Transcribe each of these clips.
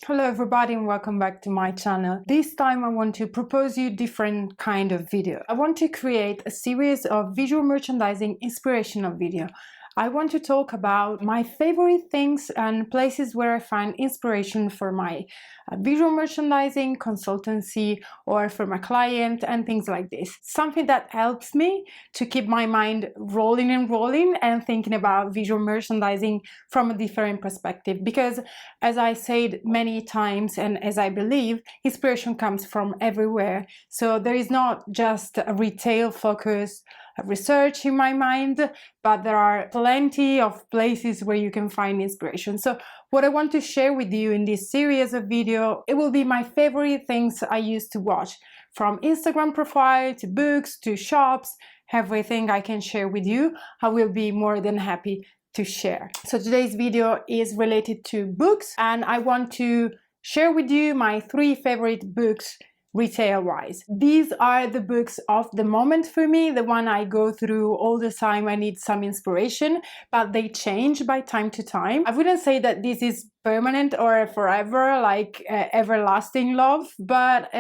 Hello everybody and welcome back to my channel. This time I want to propose you different kind of video. I want to create a series of visual merchandising inspirational video. I want to talk about my favorite things and places where I find inspiration for my visual merchandising consultancy or for my client and things like this. Something that helps me to keep my mind rolling and thinking about visual merchandising from a different perspective, because as I said many times and as I believe, inspiration comes from everywhere. So there is not just a retail focus research in my mind, but there are plenty of places where you can find inspiration. So what I want to share with you in this series of video, it will be my favorite things I used to watch, from Instagram profile to books to shops, everything I can share with you. I will be more than happy to share. So today's video is related to books, and I want to share with you my 3 favorite books retail-wise. These are the books of the moment for me, the one I go through all the time. I need some inspiration, but they change by time to time. I wouldn't say that this is permanent or forever, like everlasting love, but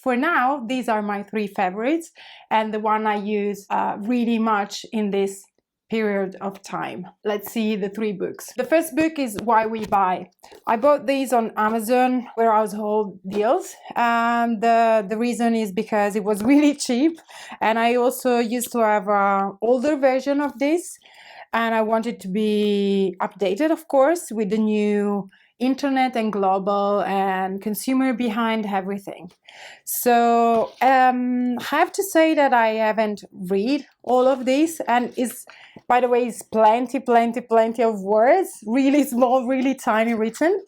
for now, these are my 3 favorites and the one I use really much in this period of time. Let's see the 3 books. The first book is Why We Buy. I bought these on Amazon warehouse haul deals, and the reason is because it was really cheap, and I also used to have an older version of this, and I wanted to be updated, of course, with the new internet and global and consumer behind everything. So I have to say that I haven't read all of this, and it's, by the way, it's plenty of words, really small, really tiny written.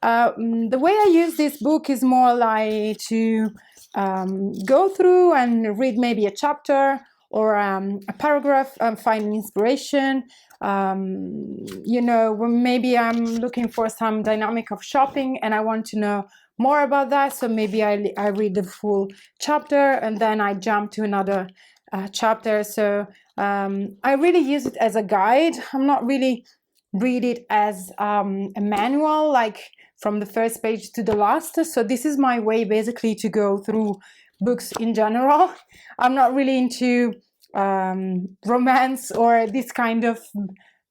The way I use this book is more like to go through and read maybe a chapter or a paragraph and find inspiration. You know, when maybe I'm looking for some dynamic of shopping and I want to know more about that, so maybe I read the full chapter and then I jump to another chapter. So I really use it as a guide. I'm not really read it as a manual, like from the first page to the last. So this is my way basically to go through books in general. I'm not really into romance or this kind of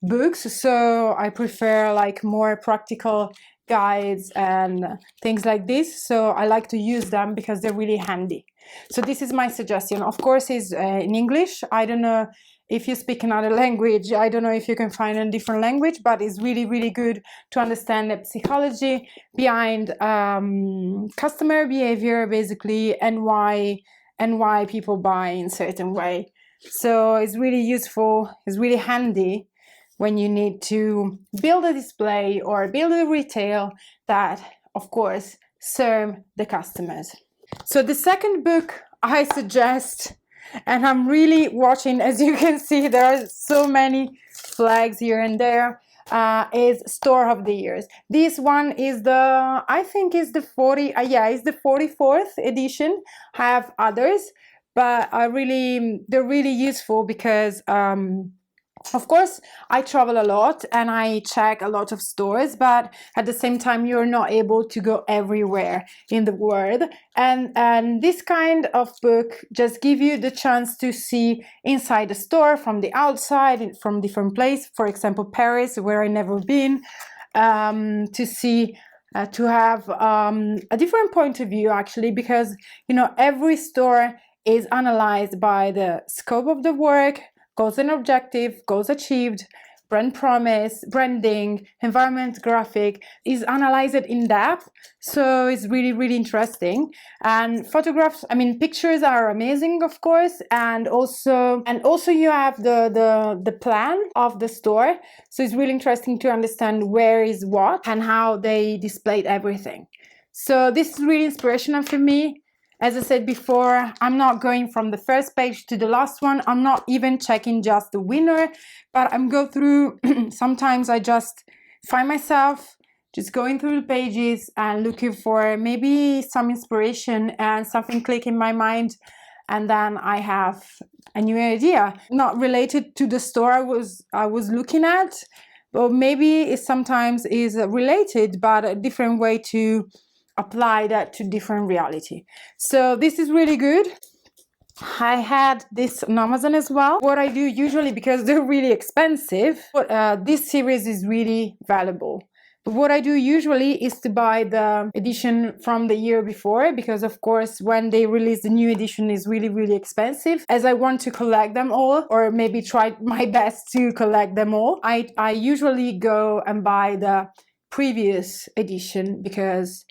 books, so I prefer like more practical guides and things like this. So I like to use them because they're really handy. So this is my suggestion. Of course, is in English. I don't know if you speak another language. I don't know if you can find a different language, but it's really good to understand the psychology behind customer behavior, basically, and why people buy in certain way. So it's really useful. It's really handy when you need to build a display or build a retail that, of course, serve the customers. So the second book I suggest, and I'm really watching, as you can see, there are so many flags here and there, is Store of the Years. This one is the, I think is the it's the 44th edition. I have others, but they're really useful because of course, I travel a lot and I check a lot of stores, but at the same time, you're not able to go everywhere in the world. And this kind of book just give you the chance to see inside the store from the outside, from different places. For example, Paris, where I never been, to see. To have a different point of view, actually, because, you know, every store is analyzed by the scope of the work, goals and objective, goals achieved, brand promise, branding, environment, graphic, is analyzed in depth. So it's really interesting. And photographs, I mean, pictures are amazing, of course, and also you have the plan of the store. So it's really interesting to understand where is what and how they displayed everything. So this is really inspirational for me. As I said before, I'm not going from the first page to the last one. I'm not even checking just the winner, but I'm go through. Sometimes I just find myself just going through the pages and looking for maybe some inspiration and something click in my mind, and then I have a new idea, not related to the store I was looking at, or maybe it sometimes is related, but a different way to apply that to different reality. So this is really good. I had this on Amazon as well. What I do usually, because they're really expensive, but this series is really valuable. But what I do usually is to buy the edition from the year before, because of course when they release the new edition is really, really expensive. As I want to collect them all, or maybe try my best to collect them all, I usually go and buy the previous edition because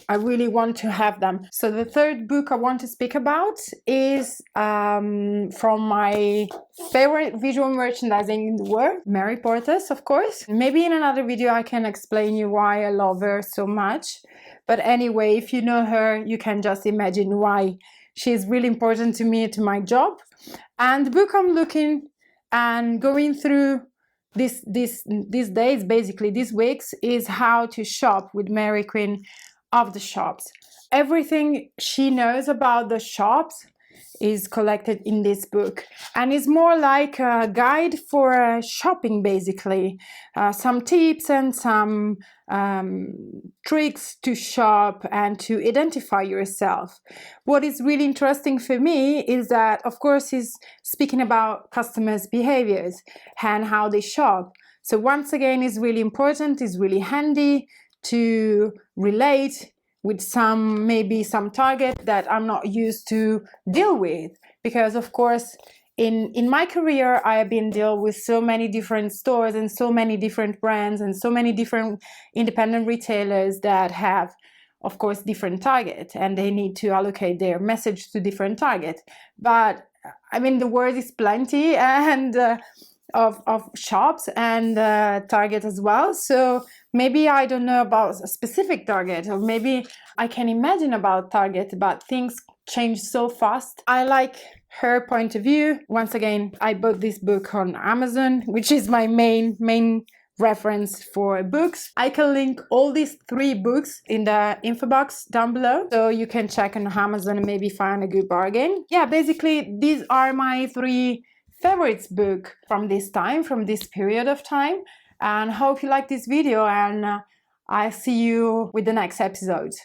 I really want to have them. So the third book I want to speak about is from my favorite visual merchandising in the world, Mary Portas, of course. Maybe in another video I can explain you why I love her so much. But anyway, if you know her, you can just imagine why she's really important to me, to my job. And the book I'm looking and going through these days, basically these weeks, is How to Shop with Mary Queen of the Shops. Everything she knows about the shops is collected in this book, and it's more like a guide for shopping, basically. Some tips and some tricks to shop and to identify yourself. What is really interesting for me is that, of course, he's speaking about customers' behaviors and how they shop. So once again, it's really important, it's really handy to relate with maybe some target that I'm not used to deal with, because of course in my career I have been deal with so many different stores and so many different brands and so many different independent retailers that have, of course, different target, and they need to allocate their message to different target. But I mean, the word is plenty, and of shops and target as well. So maybe I don't know about a specific target, or maybe I can imagine about target, but things change so fast. I like her point of view. Once again, I bought this book on Amazon, which is my main reference for books. I can link all these 3 books in the info box down below, so you can check on Amazon and maybe find a good bargain. Yeah, basically these are my 3 favorites book from this period of time, and hope you like this video, and I'll see you with the next episode.